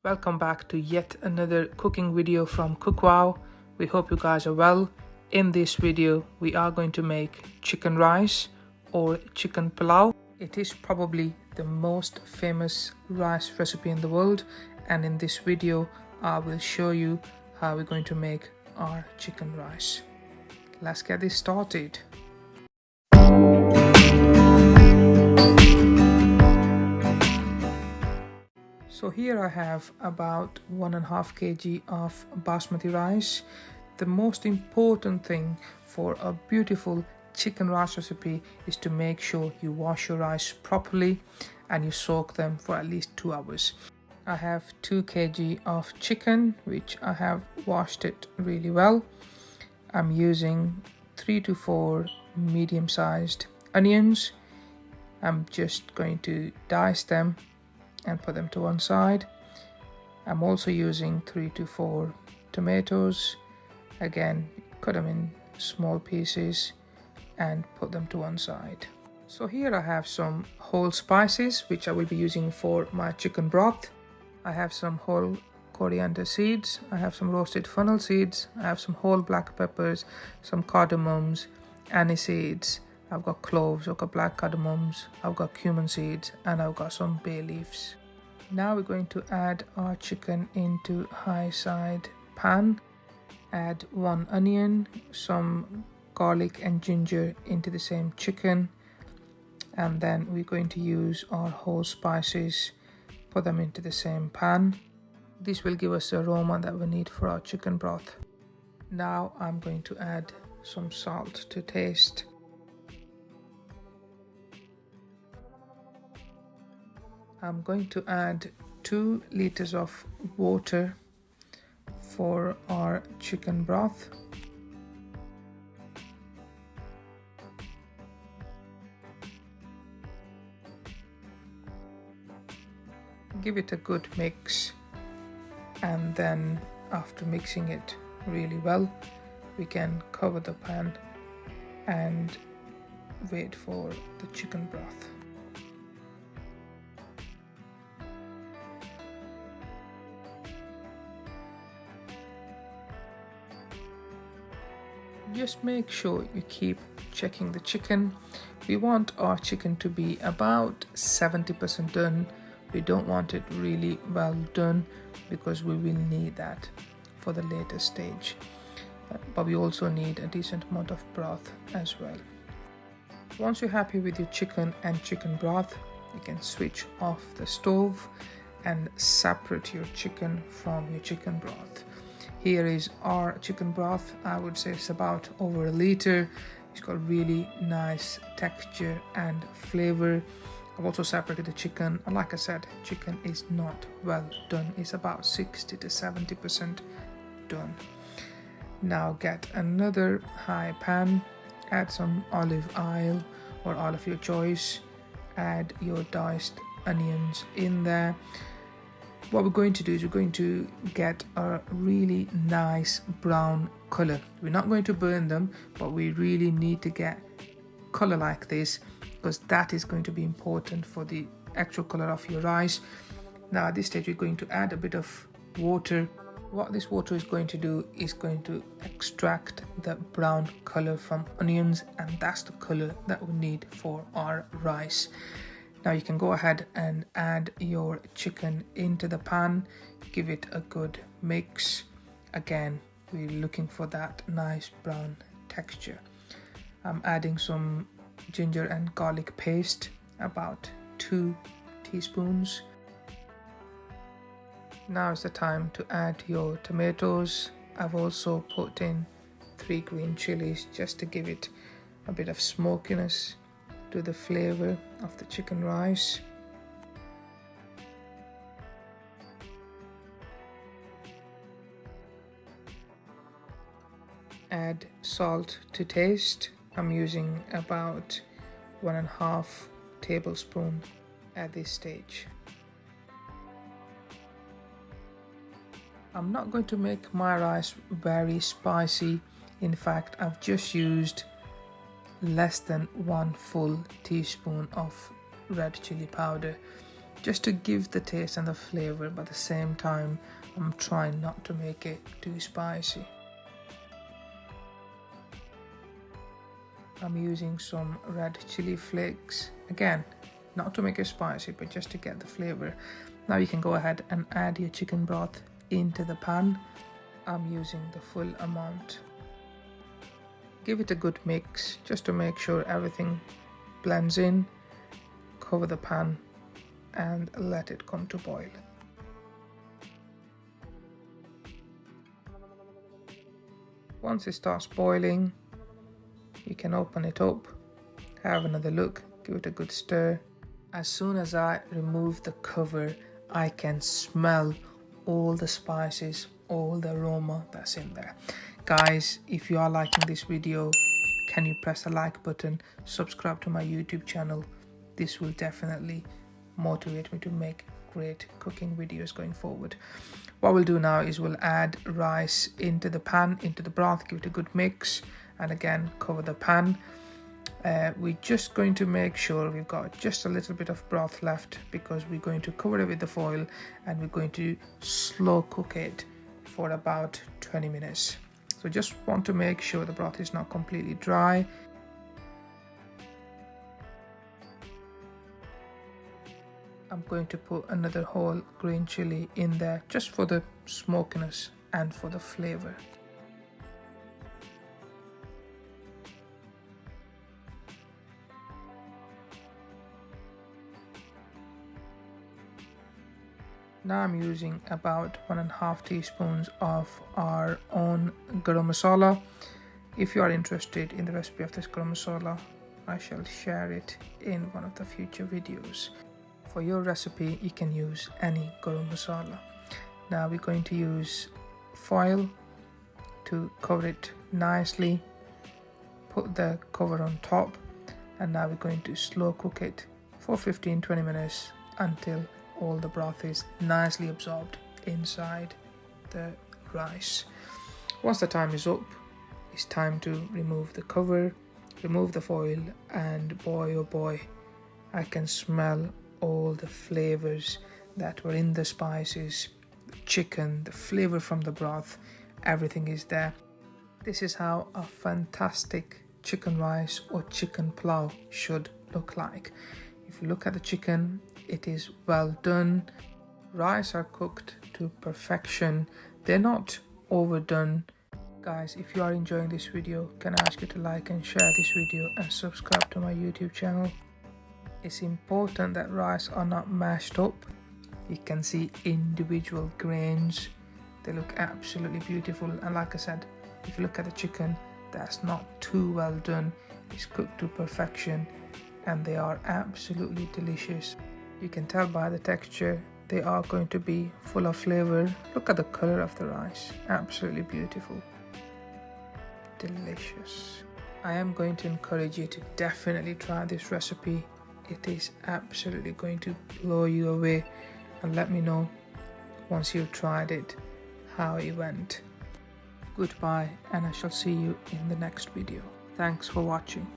Welcome back to yet another cooking video from Kitchenware. We hope you guys are well. In this video, we are going to make chicken rice or chicken pulao. It is probably the most famous rice recipe in the world, and in this video, I will show you how we're going to make our chicken rice. Let's get this started. So here I have about 1.5 kg of basmati rice. The most important thing for a beautiful chicken rice recipe is to make sure you wash your rice properly and you soak them for at least 2 hours. I have 2 kg of chicken, which I have washed it really well. I'm using 3 to 4 medium-sized onions. I'm just going to dice them and put them to one side. I'm also using 3 to 4 tomatoes. Again, cut them in small pieces and put them to one side. So here I have some whole spices which I will be using for my chicken broth. I have some whole coriander seeds, I have some roasted fennel seeds, I have some whole black peppers, some cardamoms, anise seeds, I've got cloves, I've got black cardamoms, I've got cumin seeds, and I've got some bay leaves. Now we're going to add our chicken into high side pan. Add 1 onion, some garlic and ginger into the same chicken, and then we're going to use our whole spices, put them into the same pan. This will give us the aroma that we need for our chicken broth. Now I'm going to add some salt to taste. I'm going to add 2 liters of water for our chicken broth. Give it a good mix, and then after mixing it really well, we can cover the pan and wait for the chicken broth. Just make sure you keep checking the chicken. We want our chicken to be about 70% done. We don't want it really well done because we will need that for the later stage. But we also need a decent amount of broth as well. Once you're happy with your chicken and chicken broth, you can switch off the stove and separate your chicken from your chicken broth. Here is our chicken broth. I would say it's about over 1 liter. It's got really nice texture and flavor. I've also separated the chicken, and like I said, chicken is not well done. It's about 60 to 70% done. Now get another high pan, add some olive oil or oil of your choice, add your diced onions in there. What we're going to do is we're going to get a really nice brown color. We're not going to burn them, but we really need to get color like this because that is going to be important for the actual color of your rice. Now at this stage, we're going to add a bit of water. What this water is going to do is going to extract the brown color from onions, and that's the color that we need for our rice. Now you can go ahead and add your chicken into the pan, give it a good mix. Again, we're looking for that nice brown texture. I'm adding some ginger and garlic paste, about 2 teaspoons. Now is the time to add your tomatoes. I've also put in 3 green chilies just to give it a bit of smokiness to the flavor of the chicken rice. Add salt to taste. I'm using about 1.5 tablespoons at this stage. I'm not going to make my rice very spicy. In fact, I've just used less than 1 full teaspoon of red chili powder just to give the taste and the flavor, but at the same time I'm trying not to make it too spicy. I'm using some red chili flakes, again not to make it spicy but just to get the flavor. Now you can go ahead and add your chicken broth into the pan. I'm using the full amount. Give it a good mix just to make sure everything blends in. Cover the pan and let it come to boil. Once it starts boiling, you can open it up, have another look, give it a good stir. As soon as I remove the cover, I can smell all the spices, all the aroma that's in there. Guys, if you are liking this video, can you press the like button, subscribe to my YouTube channel. This will definitely motivate me to make great cooking videos going forward. What we'll do now is we'll add rice into the pan, into the broth, give it a good mix, and again cover the pan. We're just going to make sure we've got just a little bit of broth left, because we're going to cover it with the foil and we're going to slow cook it for about 20 minutes. So just want to make sure the broth is not completely dry. I'm going to put another whole green chili in there just for the smokiness and for the flavor. Now I'm using about 1.5 teaspoons of our own garam masala. If you are interested in the recipe of this garam masala, I shall share it in one of the future videos. For your recipe, you can use any garam masala. Now we're going to use foil to cover it nicely. Put the cover on top, and now we're going to slow cook it for 15-20 minutes until all the broth is nicely absorbed inside the rice. Once the time is up, it's time to remove the cover, remove the foil, and boy oh boy, I can smell all the flavors that were in the spices, the chicken, the flavor from the broth, everything is there. This is how a fantastic chicken rice or chicken pulao should look like. If you look at the chicken, it is well done. Rice are cooked to perfection. They're not overdone. Guys, if you are enjoying this video, can I ask you to like and share this video and subscribe to my YouTube channel. It's important that rice are not mashed up. You can see individual grains. They look absolutely beautiful, and like I said, if you look at the chicken, that's not too well done. It's cooked to perfection and they are absolutely delicious. You can tell by the texture they are going to be full of flavor. Look at the color of the rice, absolutely beautiful, delicious. I am going to encourage you to definitely try this recipe. It is absolutely going to blow you away, and let me know once you've tried it how it went. Goodbye, and I shall see you in the next video. Thanks for watching.